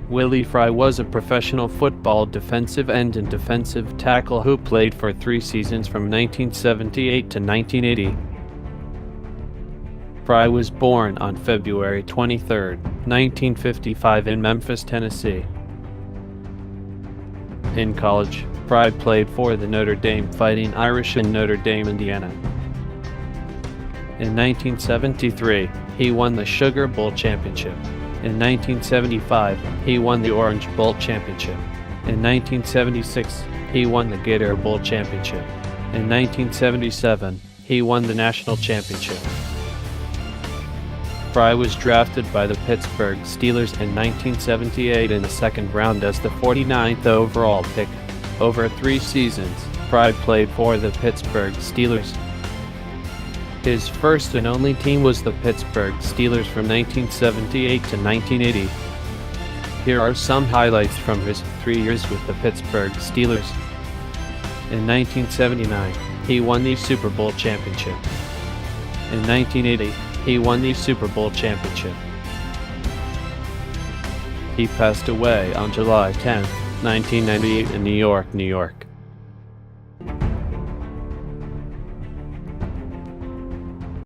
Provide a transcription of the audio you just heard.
Willie Fry was a professional football defensive end and defensive tackle who played for 3 seasons from 1978 to 1980. Fry was born on February 23, 1955 in Memphis, Tennessee. In college, Fry played for the Notre Dame Fighting Irish in Notre Dame, Indiana. In 1973, he won the Sugar Bowl championship. In 1975, he won the Orange Bowl championship. In 1976, he won the Gator Bowl championship. In 1977, he won the national championship. Fry was drafted by the Pittsburgh Steelers in 1978 in the second round as the 49th overall pick. Over 3 seasons, Fry played for the Pittsburgh Steelers. His first and only team was the Pittsburgh Steelers from 1978 to 1980. Here are some highlights from his 3 years with the Pittsburgh Steelers. In 1979, he won the Super Bowl championship. In 1980, he won the Super Bowl championship. He passed away on July 10, 1998 in New York, New York.